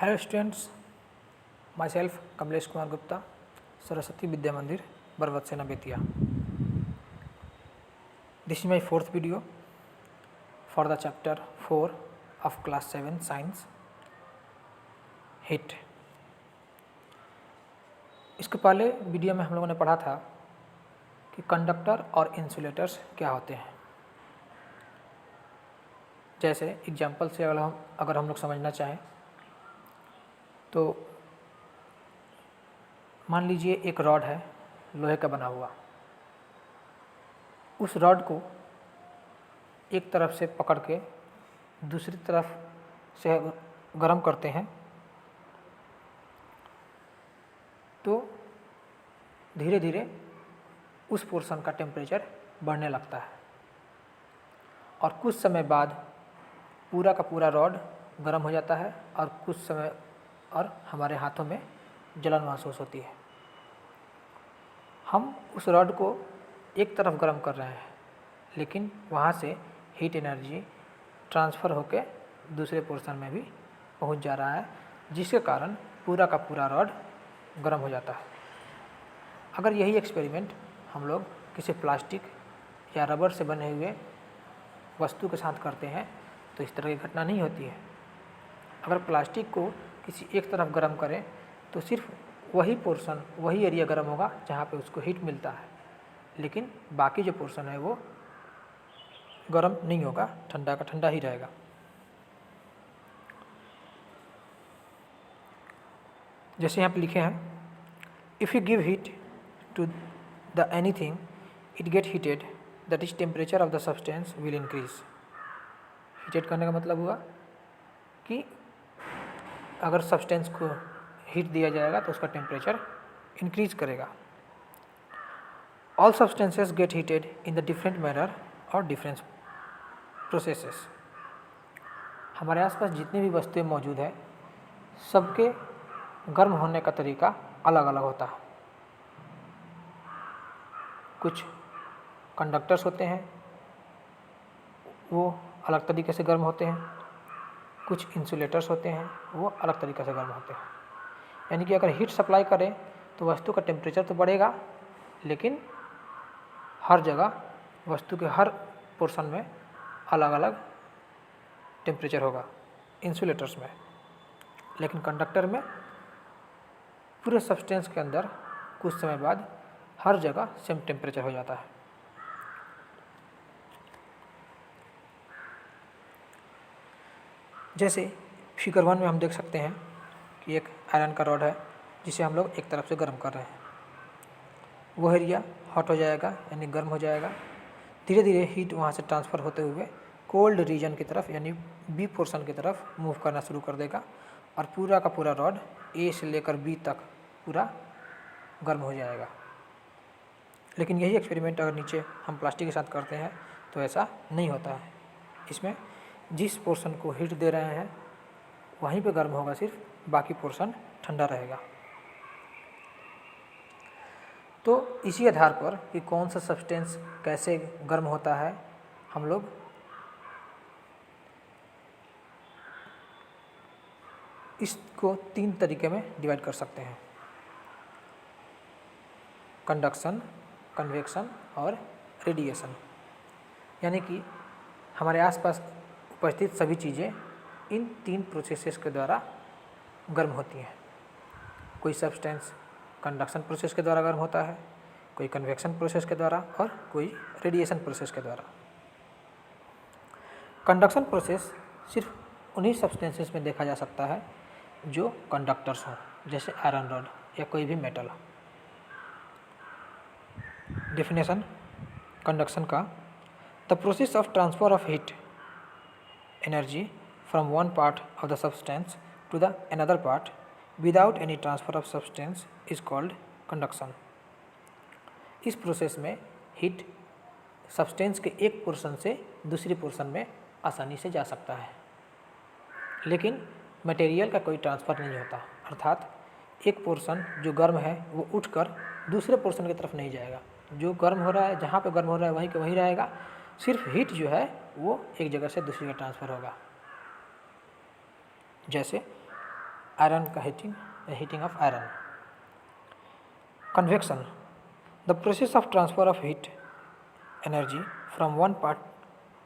Hello students, myself Kamlesh Kumar Gupta, Saraswati Vidya Mandir, Barvatsena Betia. This is my fourth video for the chapter 4 of class 7 science, heat. इसके पहले video में हम लोगों ने पढ़ा था कि कंडक्टर और इंसुलेटर्स क्या होते हैं। जैसे एग्जाम्पल से अगर हम लोग समझना चाहें तो मान लीजिए एक रॉड है लोहे का बना हुआ। उस रॉड को एक तरफ से पकड़ के दूसरी तरफ से गर्म करते हैं तो धीरे धीरे उस पोर्शन का टेम्परेचर बढ़ने लगता है और कुछ समय बाद पूरा का पूरा रॉड गर्म हो जाता है और कुछ समय और हमारे हाथों में जलन महसूस होती है। हम उस रॉड को एक तरफ गर्म कर रहे हैं लेकिन वहाँ से हीट एनर्जी ट्रांसफ़र होकर दूसरे पोर्शन में भी पहुँच जा रहा है, जिसके कारण पूरा का पूरा रॉड गर्म हो जाता है। अगर यही एक्सपेरिमेंट हम लोग किसी प्लास्टिक या रबर से बने हुए वस्तु के साथ करते हैं तो इस तरह की घटना नहीं होती है। अगर प्लास्टिक को किसी एक तरफ गर्म करें तो सिर्फ वही पोर्शन, वही एरिया गर्म होगा जहाँ पे उसको हीट मिलता है, लेकिन बाकी जो पोर्शन है वो गर्म नहीं होगा, ठंडा का ठंडा ही रहेगा। जैसे यहाँ पे लिखे हैं, if you give heat to the anything it get heated, that is temperature of the substance will increase. Heated करने का मतलब हुआ कि अगर सब्सटेंस को हीट दिया जाएगा तो उसका टेम्परेचर इंक्रीज करेगा। All substances gate heated in the different manner और डिफरेंट प्रोसेसेस। हमारे आसपास जितनी भी वस्तुएं मौजूद है सबके गर्म होने का तरीका अलग अलग होता है। कुछ कंडक्टर्स होते हैं वो अलग तरीके से गर्म होते हैं, कुछ इंसुलेटर्स होते हैं वो अलग तरीके से गर्म होते हैं। यानी कि अगर हीट सप्लाई करें तो वस्तु का टेम्परेचर तो बढ़ेगा लेकिन हर जगह वस्तु के हर पोर्शन में अलग अलग टेम्परेचर होगा इंसुलेटर्स में। लेकिन कंडक्टर में पूरे सब्सटेंस के अंदर कुछ समय बाद हर जगह सेम टेम्परेचर हो जाता है। जैसे फिगर 1 में हम देख सकते हैं कि एक आयरन का रॉड है जिसे हम लोग एक तरफ से गर्म कर रहे हैं। वो एरिया हॉट हो जाएगा यानी गर्म हो जाएगा। धीरे धीरे हीट वहाँ से ट्रांसफ़र होते हुए कोल्ड रीजन की तरफ यानी बी पोर्शन की तरफ मूव करना शुरू कर देगा और पूरा का पूरा रॉड ए से लेकर बी तक पूरा गर्म हो जाएगा। लेकिन यही एक्सपेरिमेंट अगर नीचे हम प्लास्टिक के साथ करते हैं तो ऐसा नहीं होता है। इसमें जिस पोर्शन को हीट दे रहे हैं वहीं पे गर्म होगा सिर्फ, बाकी पोर्शन ठंडा रहेगा। तो इसी आधार पर कि कौन सा सब्सटेंस कैसे गर्म होता है हम लोग इसको 3 तरीके में डिवाइड कर सकते हैं: कंडक्शन, कन्वेक्शन और रेडिएशन। यानी कि हमारे आसपास उपस्थित सभी चीज़ें इन 3 प्रोसेसेस के द्वारा गर्म होती हैं। कोई सब्सटेंस कंडक्शन प्रोसेस के द्वारा गर्म होता है, कोई कन्वेक्शन प्रोसेस के द्वारा और कोई रेडिएशन प्रोसेस के द्वारा। कंडक्शन प्रोसेस सिर्फ उन्हीं सब्सटेंसेस में देखा जा सकता है जो कंडक्टर्स हों, जैसे आयरन रॉड या कोई भी मेटल। डेफिनेशन कंडक्शन का: the process of transfer of heat energy from one part of the substance to the another part without any transfer of substance is called conduction. इस process में heat substance के एक portion से दूसरी portion में आसानी से जा सकता है, लेकिन मटेरियल का कोई ट्रांसफ़र नहीं होता। अर्थात एक पोर्शन जो गर्म है वो उठकर दूसरे पोर्शन की तरफ नहीं जाएगा। जो गर्म हो रहा है, जहाँ पे गर्म हो रहा है वहीं के वहीं रहेगा, सिर्फ हीट जो है वो एक जगह से दूसरी जगह ट्रांसफ़र होगा। जैसे आयरन का heating of iron. Convection, the process of transfer of heat energy from one part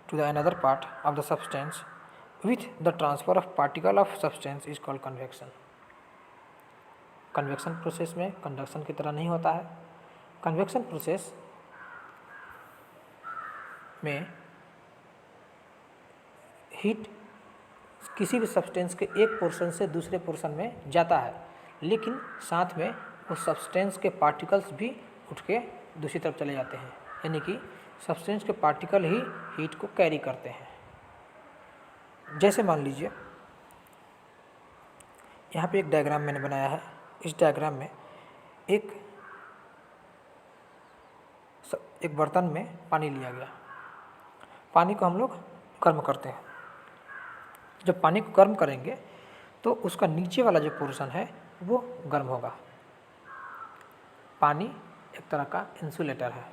to the another part of the substance with the transfer of particle of substance is called convection। Convection process में conduction की तरह नहीं होता है। Convection process में heat किसी भी substance के एक पोर्शन से दूसरे पोर्शन में जाता है, लेकिन साथ में उस सब्सटेंस के पार्टिकल्स भी उठ के दूसरी तरफ चले जाते हैं, यानी कि सब्सटेंस के पार्टिकल ही हीट को कैरी करते हैं। जैसे मान लीजिए यहाँ पे एक डायग्राम मैंने बनाया है। इस डायग्राम में एक बर्तन में पानी लिया गया। पानी को हम लोग गर्म करते हैं। जब पानी को गर्म करेंगे तो उसका नीचे वाला जो पोर्शन है वो गर्म होगा। पानी एक तरह का इंसुलेटर है।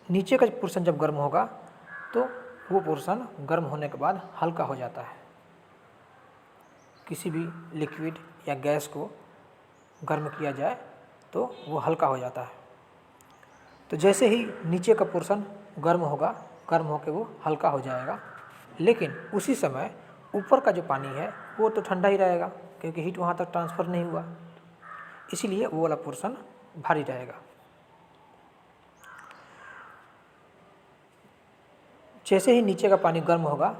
नीचे का पोर्शन जब गर्म होगा तो वो पोर्शन गर्म होने के बाद हल्का हो जाता है। किसी भी लिक्विड या गैस को गर्म किया जाए तो वो हल्का हो जाता है। तो जैसे ही नीचे का पोर्शन गर्म होगा, गर्म होकर वो हल्का हो जाएगा, लेकिन उसी समय ऊपर का जो पानी है वो तो ठंडा ही रहेगा, क्योंकि हीट वहाँ तक ट्रांसफ़र नहीं हुआ, इसीलिए वो वाला पोर्शन भारी रहेगा। जैसे ही नीचे का पानी गर्म होगा,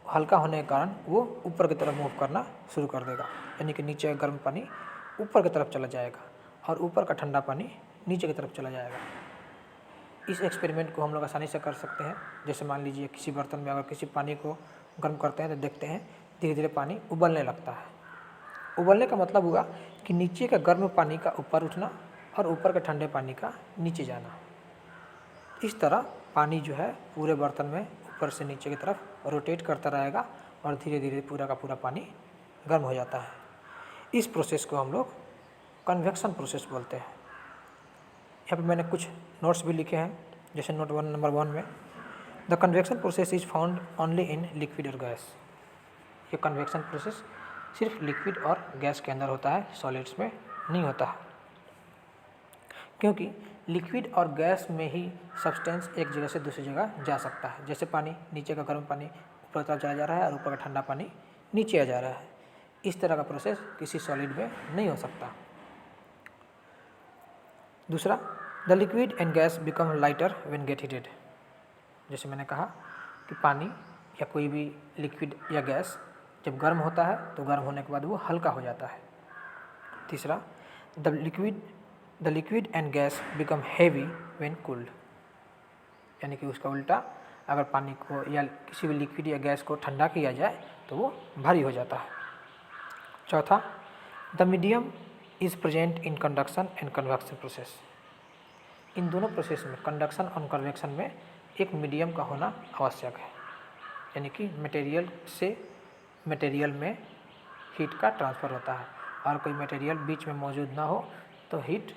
हल्का होने के कारण वो ऊपर की तरफ मूव करना शुरू कर देगा, यानी कि नीचे का गर्म पानी ऊपर की तरफ चला जाएगा और ऊपर का ठंडा पानी नीचे की तरफ चला जाएगा। इस एक्सपेरिमेंट को हम लोग आसानी से कर सकते हैं। जैसे मान लीजिए किसी बर्तन में अगर किसी पानी को गर्म करते हैं तो देखते हैं धीरे धीरे पानी उबलने लगता है। उबलने का मतलब हुआ कि नीचे का गर्म पानी का ऊपर उठना और ऊपर के ठंडे पानी का नीचे जाना। इस तरह पानी जो है पूरे बर्तन में ऊपर से नीचे की तरफ रोटेट करता रहेगा और धीरे धीरे पूरा का पूरा पानी गर्म हो जाता है। इस प्रोसेस को हम लोग कन्वेक्शन प्रोसेस बोलते हैं। यहाँ पे मैंने कुछ नोट्स भी लिखे हैं। जैसे नोट नंबर 1 में the convection process is found only in liquid और गैस। ये कन्वेक्शन प्रोसेस सिर्फ लिक्विड और गैस के अंदर होता है, सॉलिड्स में नहीं होता है, क्योंकि लिक्विड और गैस में ही सब्सटेंस एक जगह से दूसरी जगह जा सकता है। जैसे पानी, नीचे का गर्म पानी ऊपर की तरफ चला जा रहा है और ऊपर का ठंडा पानी नीचे आ जा रहा है। इस तरह का प्रोसेस किसी सॉलिड में नहीं हो सकता। दूसरा, the liquid and gas become lighter when gate heated. जैसे मैंने कहा कि पानी या कोई भी लिक्विड या गैस जब गर्म होता है तो गर्म होने के बाद वो हल्का हो जाता है। तीसरा, the liquid and gas become heavy when cooled, यानी कि उसका उल्टा, अगर पानी को या किसी भी लिक्विड या गैस को ठंडा किया जाए तो वो भारी हो जाता है। चौथा, the medium is present in conduction and convection process. इन दोनों प्रोसेस में, कंडक्शन और कन्वेक्शन में, एक मीडियम का होना आवश्यक है, यानी कि मटेरियल से मटेरियल में हीट का ट्रांसफ़र होता है और कोई मटेरियल बीच में मौजूद ना हो तो हीट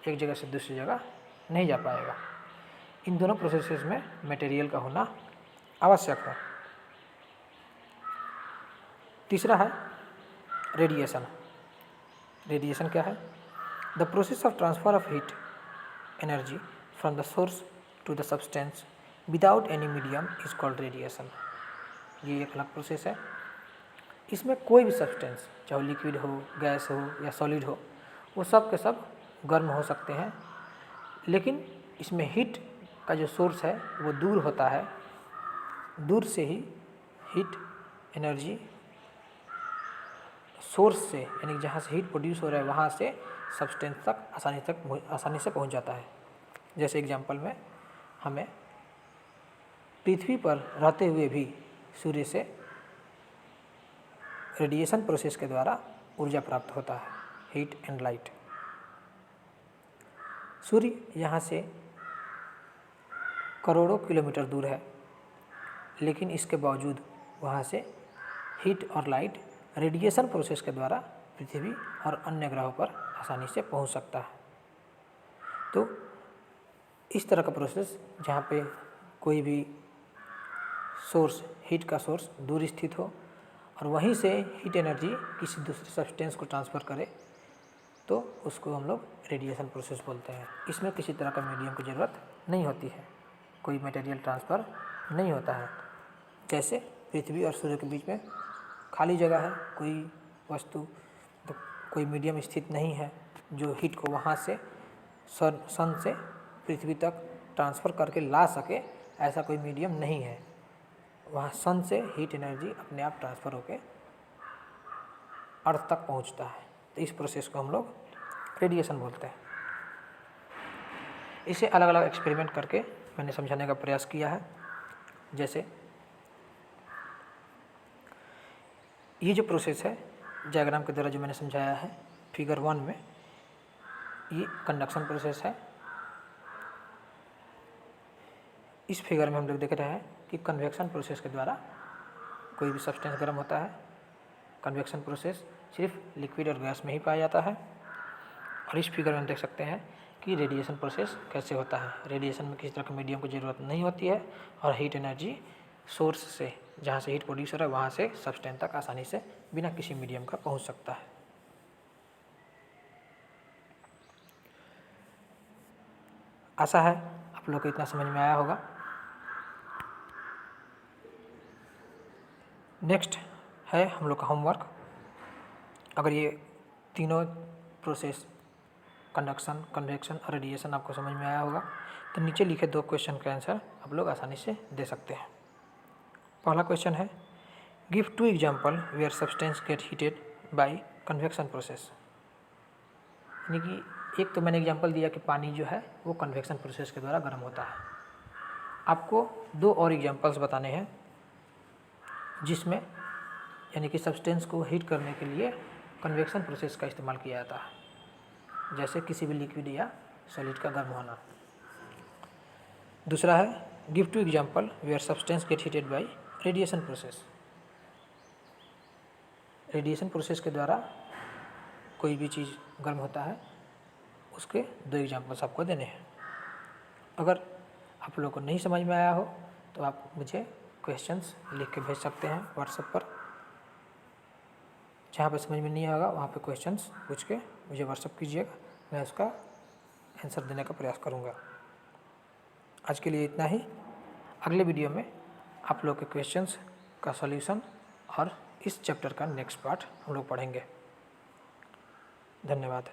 एक जगह से दूसरी जगह नहीं जा पाएगा। इन दोनों प्रोसेसेस में मटेरियल का होना आवश्यक है। तीसरा है रेडिएशन। रेडिएशन क्या है? The process of transfer of heat energy from the source to the substance without any medium is called radiation. ये एक अलग प्रोसेस है। इसमें कोई भी सब्सटेंस, चाहे लिक्विड हो, गैस हो या सॉलिड हो, वो सब के सब गर्म हो सकते हैं, लेकिन इसमें हीट का जो सोर्स है वो दूर होता है। दूर से ही हीट एनर्जी सोर्स से, यानी जहाँ से हीट प्रोड्यूस हो रहा है वहाँ से सब्सटेंस तक आसानी से पहुँच जाता है। जैसे एग्जांपल में हमें पृथ्वी पर रहते हुए भी सूर्य से रेडिएशन प्रोसेस के द्वारा ऊर्जा प्राप्त होता है, हीट एंड लाइट। सूर्य यहाँ से करोड़ों किलोमीटर दूर है, लेकिन इसके बावजूद वहाँ से हीट और लाइट रेडिएशन प्रोसेस के द्वारा पृथ्वी और अन्य ग्रहों पर आसानी से पहुँच सकता है। तो इस तरह का प्रोसेस जहाँ पे कोई भी सोर्स, हीट का सोर्स दूर स्थित हो और वहीं से हीट एनर्जी किसी दूसरे सब्सटेंस को ट्रांसफ़र करे तो उसको हम लोग रेडिएशन प्रोसेस बोलते हैं। इसमें किसी तरह का मीडियम की ज़रूरत नहीं होती है, कोई मटेरियल ट्रांसफ़र नहीं होता है। जैसे पृथ्वी और सूर्य के बीच में खाली जगह है, कोई वस्तु तो कोई मीडियम स्थित नहीं है जो हीट को वहाँ से सन से पृथ्वी तक ट्रांसफ़र करके ला सके, ऐसा कोई मीडियम नहीं है। वहाँ सन से हीट एनर्जी अपने आप ट्रांसफ़र होकर अर्थ तक पहुँचता है, तो इस प्रोसेस को हम लोग रेडिएशन बोलते हैं। इसे अलग अलग एक्सपेरिमेंट करके मैंने समझाने का प्रयास किया है। जैसे ये जो प्रोसेस है डायग्राम के द्वारा जो मैंने समझाया है फिगर 1 में, ये कंडक्शन प्रोसेस है। इस फिगर में हम लोग देख रहे हैं कि कन्वेक्शन प्रोसेस के द्वारा कोई भी सब्सटेंस गर्म होता है। कन्वेक्शन प्रोसेस सिर्फ लिक्विड और गैस में ही पाया जाता है। और इस फिगर में हम देख सकते हैं कि रेडिएशन प्रोसेस कैसे होता है। रेडिएशन में किसी तरह के मीडियम की ज़रूरत नहीं होती है और हीट एनर्जी सोर्स से, जहाँ से हीट प्रोड्यूस हो रहा है, वहाँ से सब्सटेंस तक आसानी से बिना किसी मीडियम का पहुँच सकता है। आशा है आप लोग को इतना समझ में आया होगा। नेक्स्ट है हम लोग का होमवर्क। अगर ये तीनों प्रोसेस कंडक्शन, कन्वेक्शन और रेडिएशन आपको समझ में आया होगा तो नीचे लिखे 2 क्वेश्चन का आंसर आप लोग आसानी से दे सकते हैं। पहला क्वेश्चन है, give 2 example where substance get heated by convection process. यानी कि एक तो मैंने एग्जाम्पल दिया कि पानी जो है वो कन्वेक्शन प्रोसेस के द्वारा गर्म होता है। आपको 2 और एग्जाम्पल्स बताने हैं जिसमें यानी कि सब्सटेंस को हीट करने के लिए कन्वेक्शन प्रोसेस का इस्तेमाल किया जाता है, जैसे किसी भी लिक्विड या सॉलिड का गर्म होना। दूसरा है, give 2 example where substance get heated by radiation process. Radiation process के द्वारा कोई भी चीज़ गर्म होता है, उसके 2 एग्जाम्पल्स आपको देने हैं। अगर आप लोगों को नहीं समझ में आया हो तो आप मुझे क्वेश्चंस लिख के भेज सकते हैं व्हाट्सएप पर। जहाँ पे समझ में नहीं आएगा वहाँ पे क्वेश्चंस पूछ के मुझे व्हाट्सएप कीजिएगा, मैं उसका आंसर देने का प्रयास करूँगा। आज के लिए इतना ही। अगले वीडियो में आप लोग के क्वेश्चंस का सॉल्यूशन और इस चैप्टर का नेक्स्ट पार्ट हम लोग पढ़ेंगे। धन्यवाद।